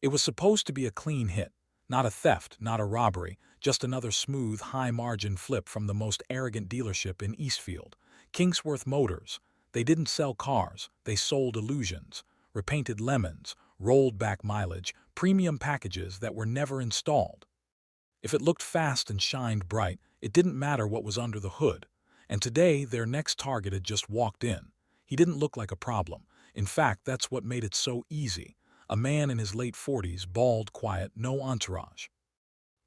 It was supposed to be a clean hit, not a theft, not a robbery, just another smooth, high-margin flip from the most arrogant dealership in Eastfield, Kingsworth Motors. They didn't sell cars, they sold illusions, repainted lemons, rolled back mileage, premium packages that were never installed. If it looked fast and shined bright, it didn't matter what was under the hood. And today, their next target had just walked in. He didn't look like a problem. In fact, that's what made it so easy. A man in his late 40s, bald, quiet, no entourage.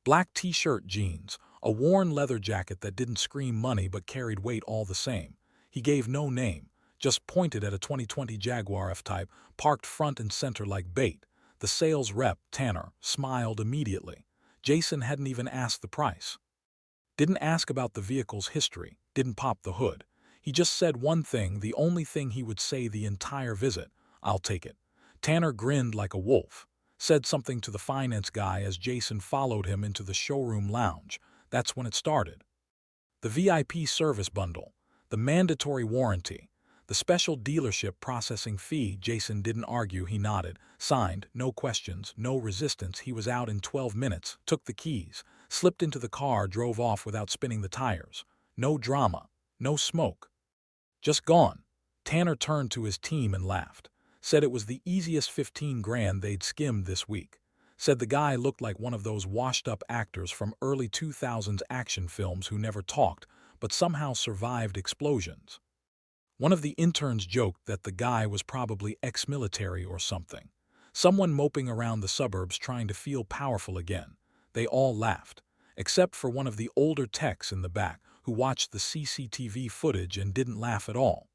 Black t-shirt, jeans, a worn leather jacket that didn't scream money but carried weight all the same. He gave no name, just pointed at a 2020 Jaguar F-Type, parked front and center like bait. The sales rep, Tanner, smiled immediately. Jason hadn't even asked the price. Didn't ask about the vehicle's history, didn't pop the hood. He just said one thing, the only thing he would say the entire visit: "I'll take it." Tanner grinned like a wolf, said something to the finance guy as Jason followed him into the showroom lounge. That's when it started. The VIP service bundle, the mandatory warranty, the special dealership processing fee. Jason didn't argue, he nodded, signed, no questions, no resistance. He was out in 12 minutes, took the keys, slipped into the car, drove off without spinning the tires. No drama, no smoke. Just gone. Tanner turned to his team and laughed. Said it was the easiest 15 grand they'd skimmed this week. Said the guy looked like one of those washed-up actors from early 2000s action films who never talked, but somehow survived explosions. One of the interns joked that the guy was probably ex-military or something. Someone moping around the suburbs trying to feel powerful again. They all laughed, except for one of the older techs in the back who watched the CCTV footage and didn't laugh at all.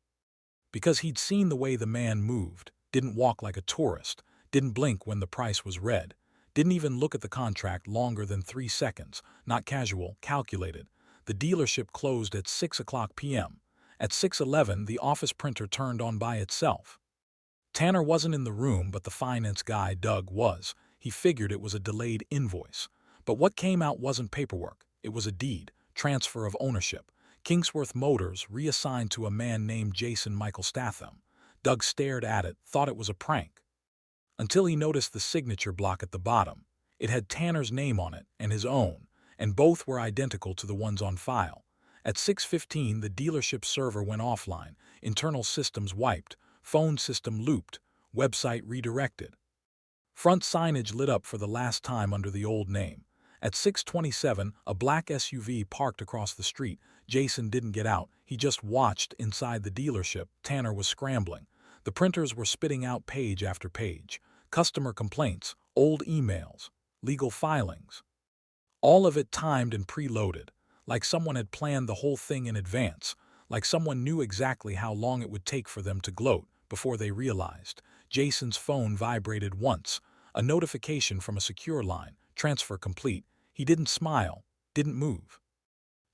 Because he'd seen the way the man moved, didn't walk like a tourist, didn't blink when the price was read, didn't even look at the contract longer than 3 seconds, not casual, calculated. The dealership closed at 6:00 p.m. At 6:11, the office printer turned on by itself. Tanner wasn't in the room, but the finance guy, Doug, was. He figured it was a delayed invoice. But what came out wasn't paperwork. It was a deed, transfer of ownership. Kingsworth Motors reassigned to a man named Jason Michael Statham. Doug stared at it, thought it was a prank, until he noticed the signature block at the bottom. It had Tanner's name on it and his own, and both were identical to the ones on file. At 6:15, the dealership server went offline, internal systems wiped, phone system looped, website redirected. Front signage lit up for the last time under the old name. At 6:27, a black SUV parked across the street. Jason didn't get out, he just watched inside the dealership. Tanner was scrambling. The printers were spitting out page after page. Customer complaints, old emails, legal filings. All of it timed and preloaded, like someone had planned the whole thing in advance, like someone knew exactly how long it would take for them to gloat before they realized. Jason's phone vibrated once, a notification from a secure line, transfer complete. He didn't smile, didn't move.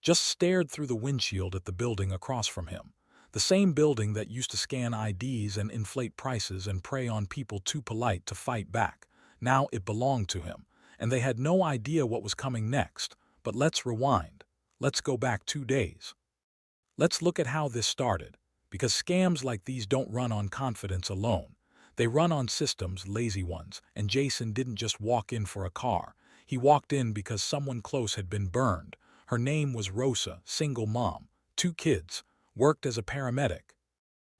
Just stared through the windshield at the building across from him. The same building that used to scan IDs and inflate prices and prey on people too polite to fight back. Now it belonged to him, and they had no idea what was coming next. But let's rewind. Let's go back 2 days. Let's look at how this started, because scams like these don't run on confidence alone. They run on systems, lazy ones, and Jason didn't just walk in for a car. He walked in because someone close had been burned. Her name was Rosa, single mom, 2 kids, worked as a paramedic.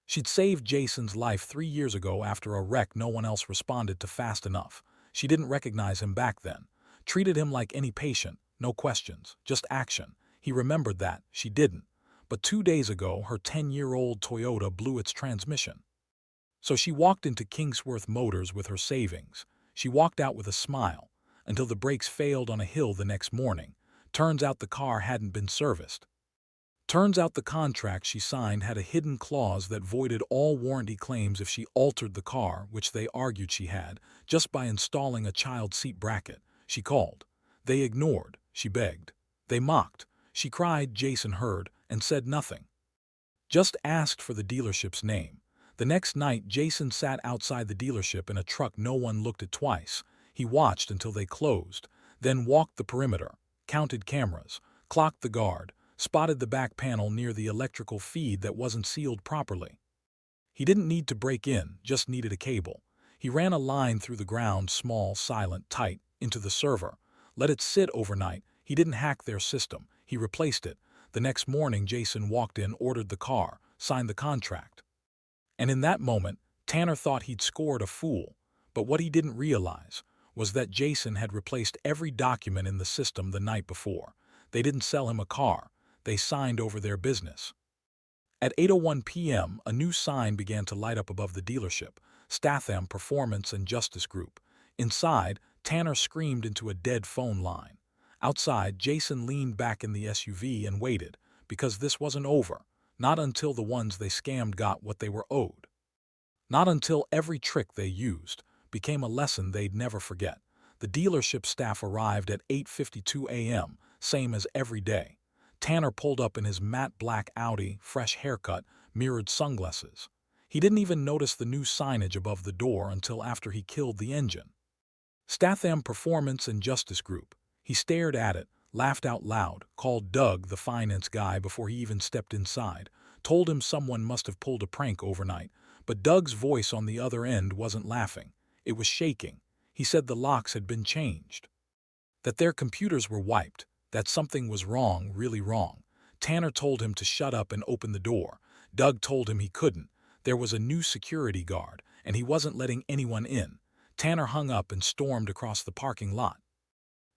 She'd saved Jason's life 3 years ago after a wreck no one else responded to fast enough. She didn't recognize him back then. Treated him like any patient, no questions, just action. He remembered that, she didn't. But 2 days ago, her 10-year-old Toyota blew its transmission. So she walked into Kingsworth Motors with her savings. She walked out with a smile, until the brakes failed on a hill the next morning. Turns out the car hadn't been serviced. Turns out the contract she signed had a hidden clause that voided all warranty claims if she altered the car, which they argued she had, just by installing a child seat bracket. She called. They ignored. She begged. They mocked. She cried. Jason heard and said nothing. Just asked for the dealership's name. The next night, Jason sat outside the dealership in a truck no one looked at twice. He watched until they closed, then walked the perimeter, counted cameras, clocked the guard, spotted the back panel near the electrical feed that wasn't sealed properly. He didn't need to break in, just needed a cable. He ran a line through the ground, small, silent, tight, into the server. Let it sit overnight. He didn't hack their system. He replaced it. The next morning, Jason walked in, ordered the car, signed the contract. And in that moment, Tanner thought he'd scored a fool. But what he didn't realize was that Jason had replaced every document in the system the night before. They didn't sell him a car. They signed over their business. At 8:01 p.m., a new sign began to light up above the dealership: Statham Performance and Justice Group. Inside, Tanner screamed into a dead phone line. Outside, Jason leaned back in the SUV and waited, because this wasn't over. Not until the ones they scammed got what they were owed. Not until every trick they used became a lesson they'd never forget. The dealership staff arrived at 8:52 a.m., same as every day. Tanner pulled up in his matte black Audi, fresh haircut, mirrored sunglasses. He didn't even notice the new signage above the door until after he killed the engine. Statham Performance and Justice Group. He stared at it, laughed out loud, called Doug, the finance guy, before he even stepped inside, told him someone must have pulled a prank overnight. But Doug's voice on the other end wasn't laughing. It was shaking. He said the locks had been changed, that their computers were wiped, that something was wrong, really wrong. Tanner told him to shut up and open the door. Doug told him he couldn't. There was a new security guard, and he wasn't letting anyone in. Tanner hung up and stormed across the parking lot.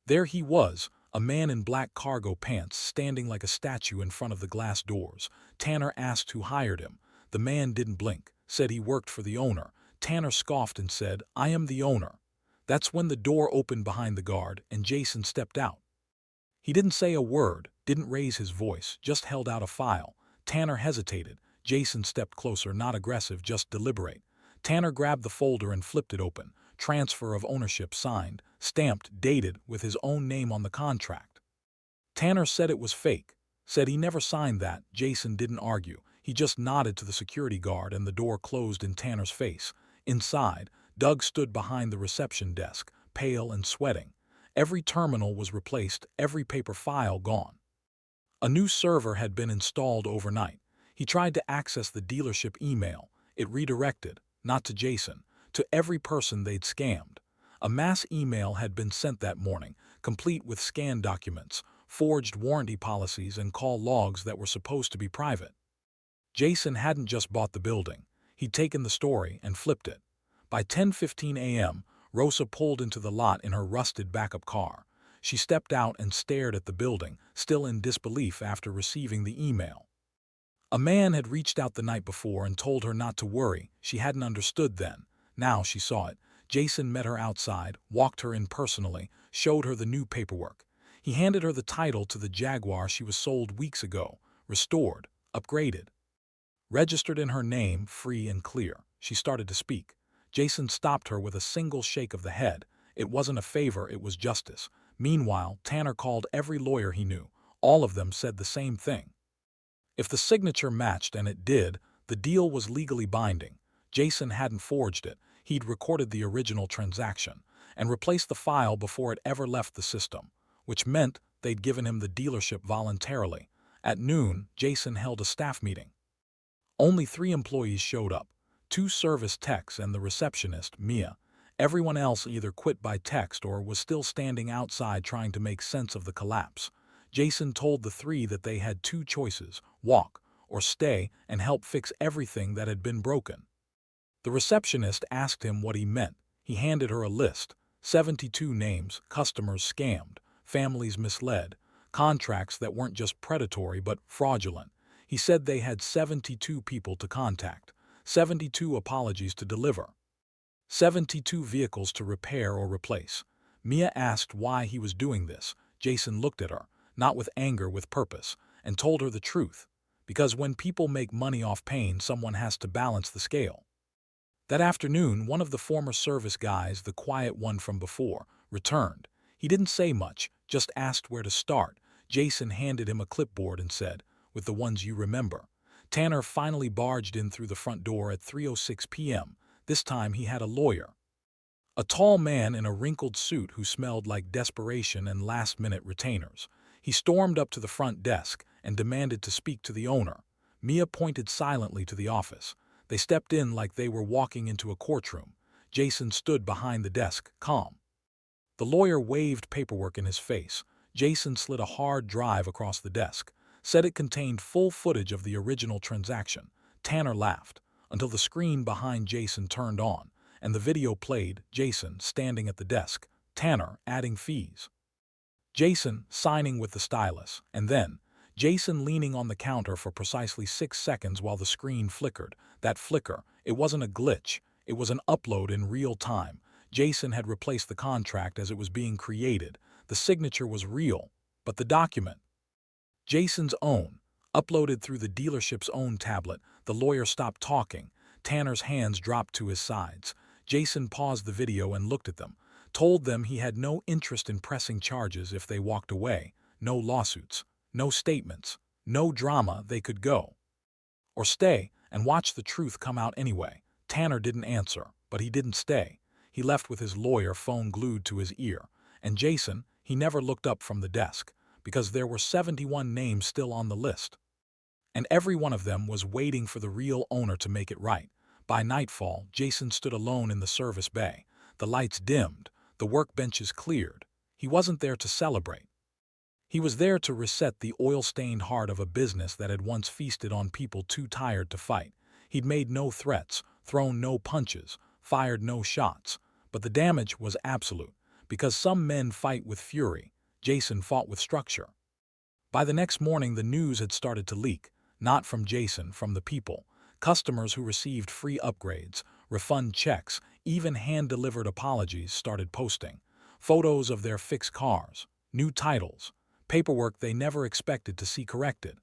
There he was, a man in black cargo pants, standing like a statue in front of the glass doors. Tanner asked who hired him. The man didn't blink, said he worked for the owner. Tanner scoffed and said, "I am the owner." That's when the door opened behind the guard and Jason stepped out. He didn't say a word, didn't raise his voice, just held out a file. Tanner hesitated. Jason stepped closer, not aggressive, just deliberate. Tanner grabbed the folder and flipped it open. Transfer of ownership signed, stamped, dated, with his own name on the contract. Tanner said it was fake, said he never signed that. Jason didn't argue. He just nodded to the security guard and the door closed in Tanner's face. Inside, Doug stood behind the reception desk, pale and sweating. Every terminal was replaced, every paper file gone. A new server had been installed overnight. He tried to access the dealership email. It redirected, not to Jason, to every person they'd scammed. A mass email had been sent that morning, complete with scanned documents, forged warranty policies, and call logs that were supposed to be private. Jason hadn't just bought the building. He'd taken the story and flipped it. By 10:15 a.m., Rosa pulled into the lot in her rusted backup car. She stepped out and stared at the building, still in disbelief after receiving the email. A man had reached out the night before and told her not to worry. She hadn't understood then. Now she saw it. Jason met her outside, walked her in personally, showed her the new paperwork. He handed her the title to the Jaguar she was sold weeks ago, restored, upgraded, registered in her name, free and clear. She started to speak. Jason stopped her with a single shake of the head. It wasn't a favor, it was justice. Meanwhile, Tanner called every lawyer he knew. All of them said the same thing. If the signature matched, and it did, the deal was legally binding. Jason hadn't forged it. He'd recorded the original transaction and replaced the file before it ever left the system, which meant they'd given him the dealership voluntarily. At noon, Jason held a staff meeting. Only 3 employees showed up. 2 service techs and the receptionist, Mia. Everyone else either quit by text or was still standing outside trying to make sense of the collapse. Jason told the 3 that they had 2 choices: walk or stay and help fix everything that had been broken. The receptionist asked him what he meant. He handed her a list: 72 names, customers scammed, families misled, contracts that weren't just predatory but fraudulent. He said they had 72 people to contact, 72 apologies to deliver, 72 vehicles to repair or replace. Mia asked why he was doing this. Jason looked at her, not with anger, with purpose, and told her the truth. Because when people make money off pain, someone has to balance the scale. That afternoon, one of the former service guys, the quiet one from before, returned. He didn't say much, just asked where to start. Jason handed him a clipboard and said, "With the ones you remember." Tanner finally barged in through the front door at 3:06 p.m. This time he had a lawyer. A tall man in a wrinkled suit who smelled like desperation and last-minute retainers. He stormed up to the front desk and demanded to speak to the owner. Mia pointed silently to the office. They stepped in like they were walking into a courtroom. Jason stood behind the desk, calm. The lawyer waved paperwork in his face. Jason slid a hard drive across the desk, said it contained full footage of the original transaction. Tanner laughed, until the screen behind Jason turned on, and the video played, Jason standing at the desk, Tanner adding fees. Jason signing with the stylus, and then, Jason leaning on the counter for precisely 6 seconds while the screen flickered. That flicker, it wasn't a glitch, it was an upload in real time. Jason had replaced the contract as it was being created. The signature was real, but the document, Jason's own, uploaded through the dealership's own tablet. The lawyer stopped talking. Tanner's hands dropped to his sides. Jason paused the video and looked at them, told them he had no interest in pressing charges if they walked away, no lawsuits, no statements, no drama. They could go or stay and watch the truth come out anyway. Tanner didn't answer, but he didn't stay. He left with his lawyer phone glued to his ear, and Jason, he never looked up from the desk, because there were 71 names still on the list. And every one of them was waiting for the real owner to make it right. By nightfall, Jason stood alone in the service bay. The lights dimmed, the workbenches cleared. He wasn't there to celebrate. He was there to reset the oil-stained heart of a business that had once feasted on people too tired to fight. He'd made no threats, thrown no punches, fired no shots, but the damage was absolute. Because some men fight with fury, Jason fought with structure. By the next morning, the news had started to leak, not from Jason, from the people. Customers who received free upgrades, refund checks, even hand-delivered apologies started posting. Photos of their fixed cars, new titles, paperwork they never expected to see corrected.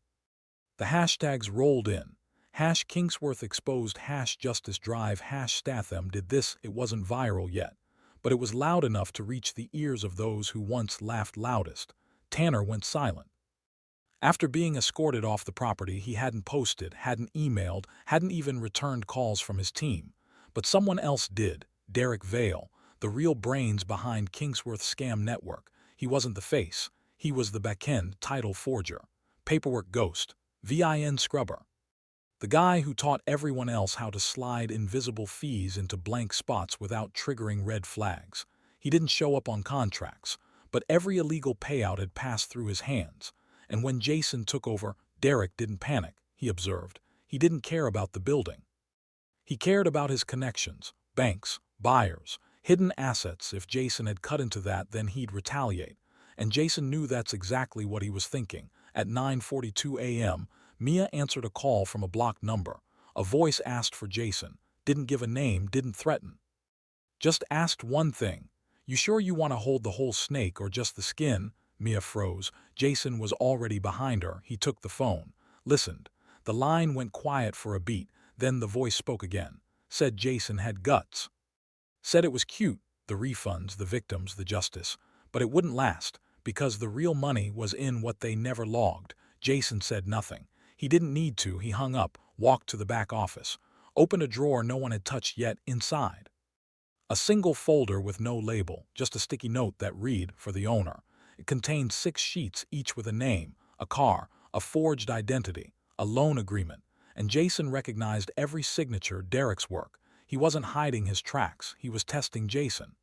The hashtags rolled in. #Kingsworth exposed, #Justice Drive, #Statham did this. It wasn't viral yet, but it was loud enough to reach the ears of those who once laughed loudest. Tanner went silent. After being escorted off the property, he hadn't posted, hadn't emailed, hadn't even returned calls from his team. But someone else did, Derek Vale, the real brains behind Kingsworth scam network. He wasn't the face, he was the backend title forger, paperwork ghost, VIN scrubber. The guy who taught everyone else how to slide invisible fees into blank spots without triggering red flags. He didn't show up on contracts, but every illegal payout had passed through his hands. And when Jason took over, Derek didn't panic, he observed. He didn't care about the building. He cared about his connections, banks, buyers, hidden assets. If Jason had cut into that, then he'd retaliate. And Jason knew that's exactly what he was thinking. At 9:42 a.m., Mia answered a call from a blocked number. A voice asked for Jason, didn't give a name, didn't threaten. Just asked one thing. "You sure you want to hold the whole snake or just the skin?" Mia froze. Jason was already behind her. He took the phone, listened. The line went quiet for a beat, then the voice spoke again. Said Jason had guts. Said it was cute, the refunds, the victims, the justice. But it wouldn't last, because the real money was in what they never logged. Jason said nothing. He didn't need to. He hung up, walked to the back office, opened a drawer no one had touched yet. Inside, a single folder with no label, just a sticky note that read, "For the owner." It contained 6 sheets, each with a name, a car, a forged identity, a loan agreement, and Jason recognized every signature. Derek's work. He wasn't hiding his tracks, he was testing Jason,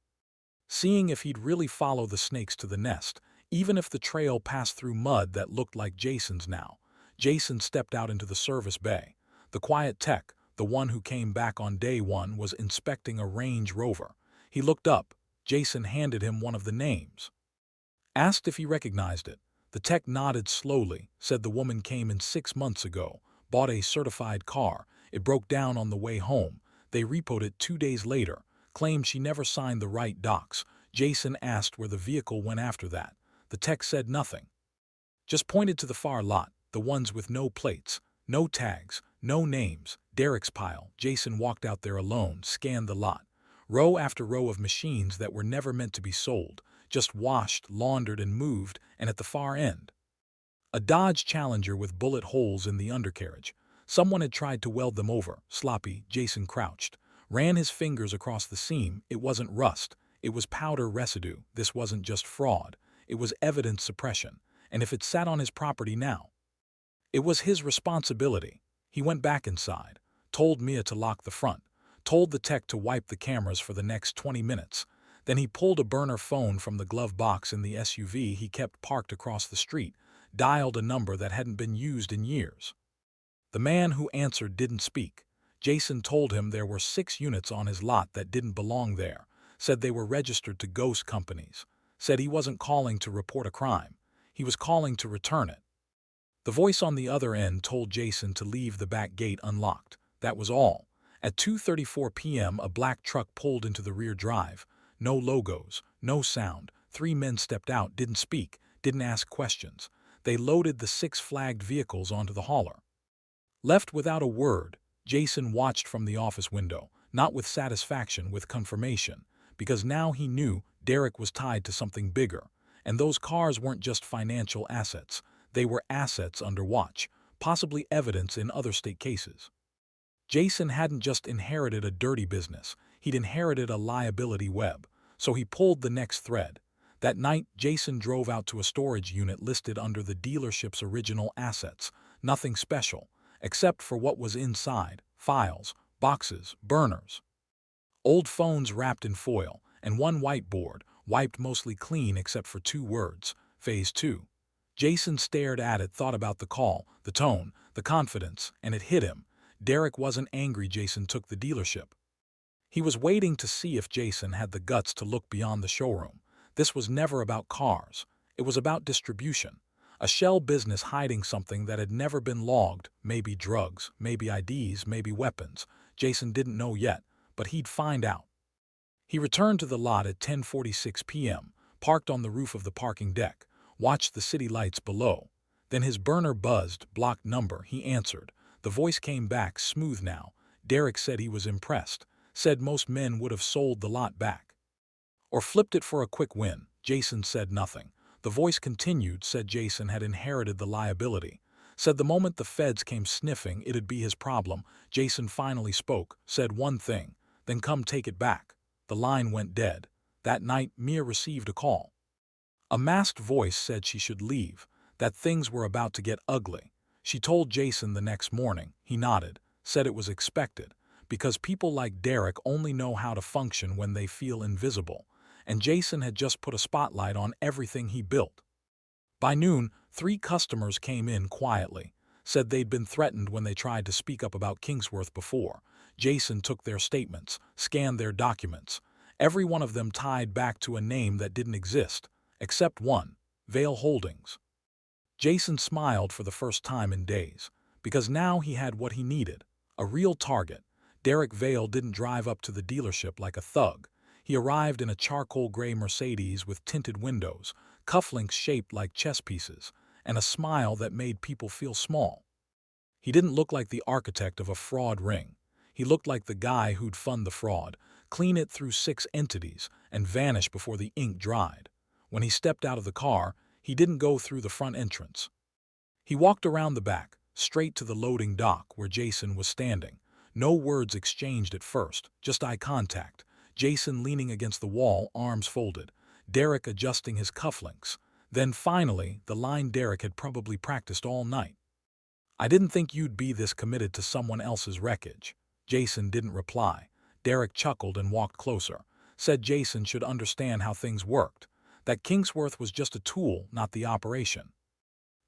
seeing if he'd really follow the snakes to the nest, even if the trail passed through mud that looked like Jason's now. Jason stepped out into the service bay. The quiet tech, the one who came back on day one, was inspecting a Range Rover. He looked up. Jason handed him one of the names. Asked if he recognized it. The tech nodded slowly, said the woman came in 6 months ago, bought a certified car. It broke down on the way home. They repoed it 2 days later, claimed she never signed the right docs. Jason asked where the vehicle went after that. The tech said nothing. Just pointed to the far lot, the ones with no plates, no tags, no names. Derek's pile. Jason walked out there alone, scanned the lot. Row after row of machines that were never meant to be sold, just washed, laundered, and moved, and at the far end, a Dodge Challenger with bullet holes in the undercarriage. Someone had tried to weld them over. Sloppy. Jason crouched, ran his fingers across the seam. It wasn't rust, it was powder residue. This wasn't just fraud, it was evidence suppression. And if it sat on his property now, it was his responsibility. He went back inside, told Mia to lock the front, told the tech to wipe the cameras for the next 20 minutes. Then he pulled a burner phone from the glove box in the SUV he kept parked across the street, dialed a number that hadn't been used in years. The man who answered didn't speak. Jason told him there were 6 units on his lot that didn't belong there, said they were registered to ghost companies, said he wasn't calling to report a crime, he was calling to return it. The voice on the other end told Jason to leave the back gate unlocked. That was all. At 2:34 p.m. a black truck pulled into the rear drive. No logos, no sound. 3 men stepped out, didn't speak, didn't ask questions. They loaded the 6 flagged vehicles onto the hauler. Left without a word, Jason watched from the office window, not with satisfaction, with confirmation, because now he knew Derek was tied to something bigger, and those cars weren't just financial assets, they were assets under watch, possibly evidence in other state cases. Jason hadn't just inherited a dirty business, he'd inherited a liability web, so he pulled the next thread. That night, Jason drove out to a storage unit listed under the dealership's original assets, nothing special, except for what was inside: files, boxes, burners. Old phones wrapped in foil, and one whiteboard, wiped mostly clean except for 2 words, Phase 2. Jason stared at it, thought about the call, the tone, the confidence, and it hit him. Derek wasn't angry Jason took the dealership. He was waiting to see if Jason had the guts to look beyond the showroom. This was never about cars. It was about distribution. A shell business hiding something that had never been logged, maybe drugs, maybe IDs, maybe weapons. Jason didn't know yet, but he'd find out. He returned to the lot at 10:46 p.m., parked on the roof of the parking deck, watched the city lights below. Then his burner buzzed, blocked number. He answered. The voice came back, smooth now. Derek said he was impressed, said most men would have sold the lot back or flipped it for a quick win. Jason said nothing. The voice continued, said Jason had inherited the liability, said the moment the feds came sniffing it'd be his problem. Jason finally spoke, said one thing, then come take it back. The line went dead. That night, Mia received a call. A masked voice said she should leave, that things were about to get ugly. She told Jason the next morning. He nodded, said it was expected, because people like Derek only know how to function when they feel invisible, and Jason had just put a spotlight on everything he built. By noon, 3 customers came in quietly, said they'd been threatened when they tried to speak up about Kingsworth before. Jason took their statements, scanned their documents. Every one of them tied back to a name that didn't exist, except one, Vale Holdings. Jason smiled for the first time in days, because now he had what he needed, a real target. Derek Vale didn't drive up to the dealership like a thug. He arrived in a charcoal gray Mercedes with tinted windows, cufflinks shaped like chess pieces, and a smile that made people feel small. He didn't look like the architect of a fraud ring. He looked like the guy who'd fund the fraud, clean it through 6 entities, and vanish before the ink dried. When he stepped out of the car, he didn't go through the front entrance. He walked around the back, straight to the loading dock where Jason was standing. No words exchanged at first, just eye contact. Jason leaning against the wall, arms folded. Derek adjusting his cufflinks. Then finally, the line Derek had probably practiced all night. "I didn't think you'd be this committed to someone else's wreckage." Jason didn't reply. Derek chuckled and walked closer. Said Jason should understand how things worked. That Kingsworth was just a tool, not the operation.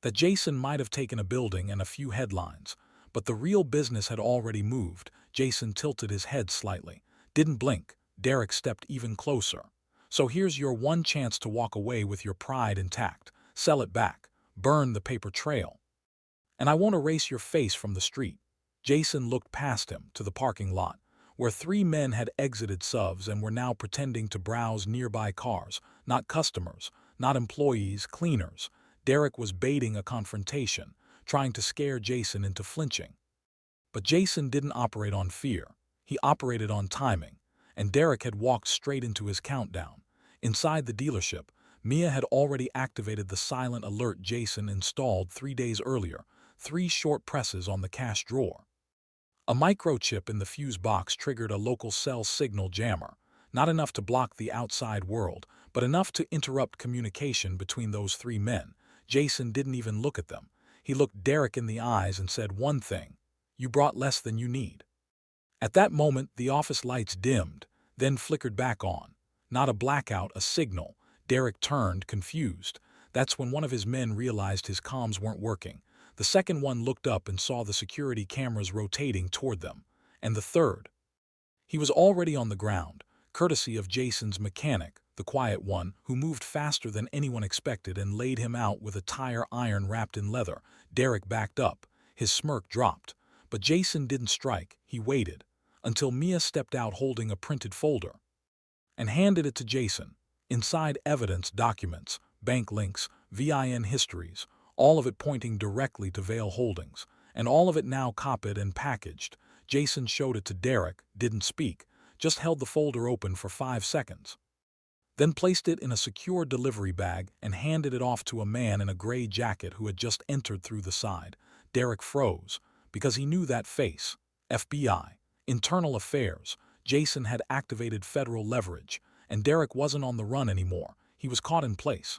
That Jason might have taken a building and a few headlines, but the real business had already moved. Jason tilted his head slightly. Didn't blink. Derek stepped even closer. "So here's your one chance to walk away with your pride intact. Sell it back. Burn the paper trail. And I won't erase your face from the street." Jason looked past him to the parking lot, where 3 men had exited SUVs and were now pretending to browse nearby cars, not customers, not employees, cleaners. Derek was baiting a confrontation, trying to scare Jason into flinching. But Jason didn't operate on fear. He operated on timing, and Derek had walked straight into his countdown. Inside the dealership, Mia had already activated the silent alert Jason installed 3 days earlier, 3 short presses on the cash drawer. A microchip in the fuse box triggered a local cell signal jammer, not enough to block the outside world, but enough to interrupt communication between those 3 men. Jason didn't even look at them. He looked Derek in the eyes and said one thing: "You brought less than you need." At that moment, the office lights dimmed, then flickered back on. Not a blackout, a signal. Derek turned, confused. That's when one of his men realized his comms weren't working. The second one looked up and saw the security cameras rotating toward them. And the third. He was already on the ground, courtesy of Jason's mechanic, the quiet one, who moved faster than anyone expected and laid him out with a tire iron wrapped in leather. Derek backed up. His smirk dropped. But Jason didn't strike. He waited until Mia stepped out holding a printed folder and handed it to Jason. Inside evidence, documents, bank links, VIN histories, all of it pointing directly to Vale Holdings, and all of it now copied and packaged. Jason showed it to Derek, didn't speak, just held the folder open for 5 seconds. Then placed it in a secure delivery bag and handed it off to a man in a gray jacket who had just entered through the side. Derek froze, because he knew that face. FBI, Internal Affairs. Jason had activated federal leverage, and Derek wasn't on the run anymore. He was caught in place.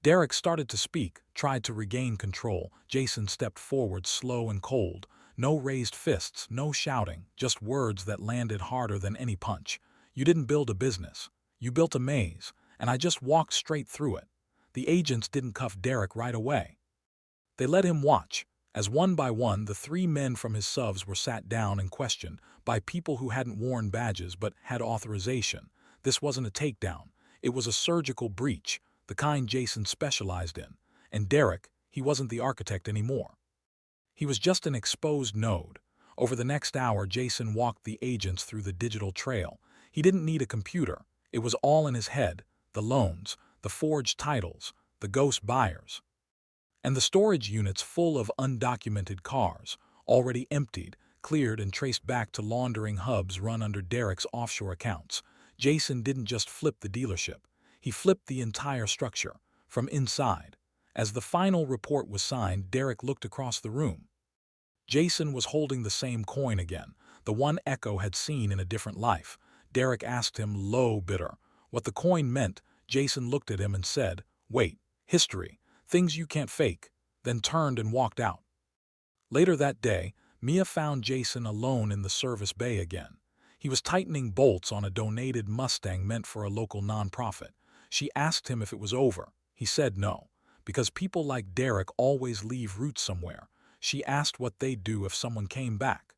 Derek started to speak, tried to regain control. Jason stepped forward, slow and cold. No raised fists, no shouting, just words that landed harder than any punch. You didn't build a business. You built a maze, and I just walked straight through it. The agents didn't cuff Derek right away. They let him watch, as one by one the 3 men from his subs were sat down and questioned by people who hadn't worn badges but had authorization. This wasn't a takedown. It was a surgical breach, the kind Jason specialized in. And Derek, he wasn't the architect anymore. He was just an exposed node. Over the next hour, Jason walked the agents through the digital trail. He didn't need a computer. It was all in his head. The loans, the forged titles, the ghost buyers, and the storage units full of undocumented cars, already emptied, cleared and traced back to laundering hubs run under Derek's offshore accounts. Jason didn't just flip the dealership. He flipped the entire structure, from inside. As the final report was signed, Derek looked across the room. Jason was holding the same coin again, the one Echo had seen in a different life. Derek asked him, low, bitter, what the coin meant. Jason looked at him and said, wait, history, things you can't fake, then turned and walked out. Later that day, Mia found Jason alone in the service bay again. He was tightening bolts on a donated Mustang meant for a local nonprofit. She asked him if it was over. He said no, because people like Derek always leave roots somewhere. She asked what they'd do if someone came back.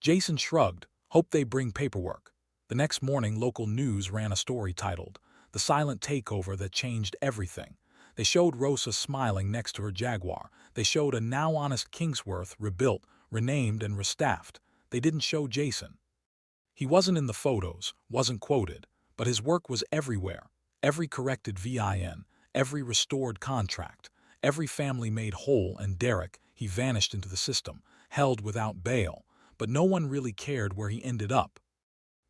Jason shrugged, hoped they bring paperwork. The next morning, local news ran a story titled, "The Silent Takeover That Changed Everything." They showed Rosa smiling next to her Jaguar. They showed a now honest Kingsworth rebuilt, renamed, and restaffed. They didn't show Jason. He wasn't in the photos, wasn't quoted, but his work was everywhere. Every corrected VIN, every restored contract, every family made whole, and Derek, he vanished into the system, held without bail, but no one really cared where he ended up.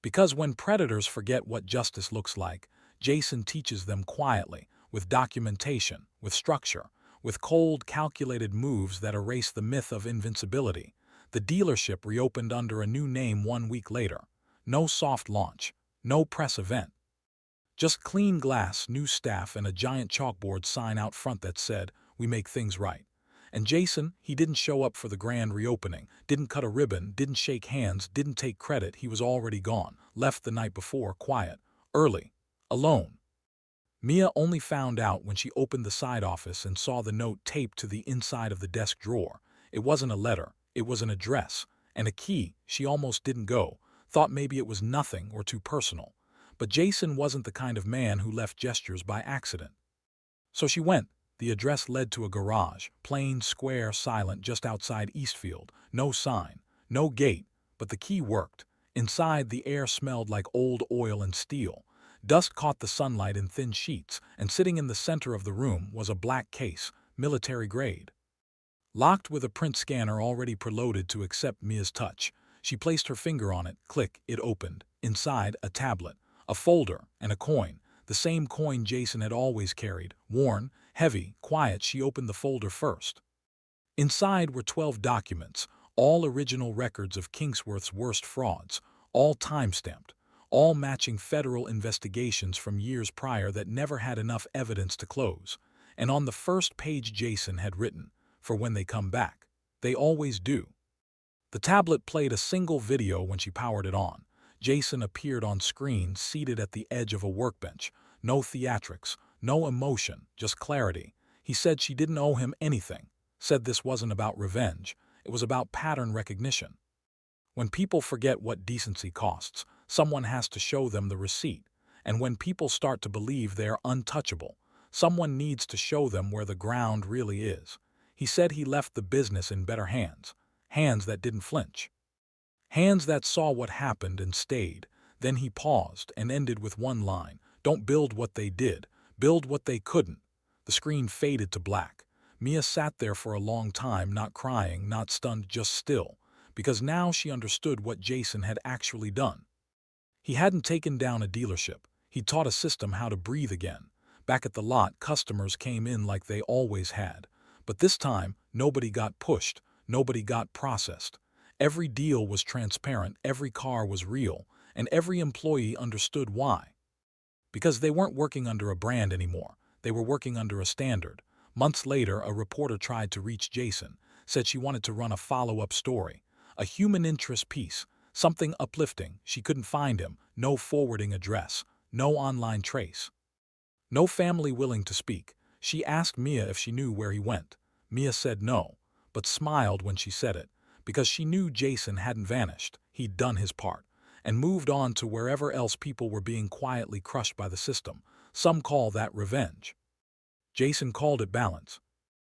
Because when predators forget what justice looks like, Jason teaches them quietly, with documentation, with structure, with cold, calculated moves that erase the myth of invincibility. The dealership reopened under a new name 1 week later. No soft launch, no press event. Just clean glass, new staff, and a giant chalkboard sign out front that said, "We make things right." And Jason, he didn't show up for the grand reopening, didn't cut a ribbon, didn't shake hands, didn't take credit. He was already gone, left the night before, quiet, early, alone. Mia only found out when she opened the side office and saw the note taped to the inside of the desk drawer. It wasn't a letter, it was an address, and a key. She almost didn't go, thought maybe it was nothing or too personal. But Jason wasn't the kind of man who left gestures by accident. So she went. The address led to a garage, plain, square, silent, just outside Eastfield. No sign, no gate, but the key worked. Inside, the air smelled like old oil and steel. Dust caught the sunlight in thin sheets, and sitting in the center of the room was a black case, military grade. Locked with a print scanner already preloaded to accept Mia's touch. She placed her finger on it. Click, it opened. Inside, a tablet, a folder, and a coin. The same coin Jason had always carried, worn, heavy, quiet. She opened the folder first. Inside were 12 documents, all original records of Kingsworth's worst frauds, all time-stamped, all matching federal investigations from years prior that never had enough evidence to close. And on the first page Jason had written, "For when they come back. They always do." The tablet played a single video when she powered it on. Jason appeared on screen, seated at the edge of a workbench. No theatrics, no emotion, just clarity. He said she didn't owe him anything, said this wasn't about revenge, it was about pattern recognition. When people forget what decency costs, someone has to show them the receipt. And when people start to believe they're untouchable, someone needs to show them where the ground really is. He said he left the business in better hands, hands that didn't flinch. Hands that saw what happened and stayed. Then he paused and ended with one line: "Don't build what they did, build what they couldn't." The screen faded to black. Mia sat there for a long time, not crying, not stunned, just still, because now she understood what Jason had actually done. He hadn't taken down a dealership. He taught a system how to breathe again. Back at the lot, customers came in like they always had. But this time, nobody got pushed, nobody got processed. Every deal was transparent, every car was real, and every employee understood why. Because they weren't working under a brand anymore, they were working under a standard. Months later, a reporter tried to reach Jason, said she wanted to run a follow-up story, a human interest piece, something uplifting. She couldn't find him, no forwarding address, no online trace. No family willing to speak. She asked Mia if she knew where he went. Mia said no, but smiled when she said it, because she knew Jason hadn't vanished. He'd done his part, and moved on to wherever else people were being quietly crushed by the system. Some call that revenge. Jason called it balance.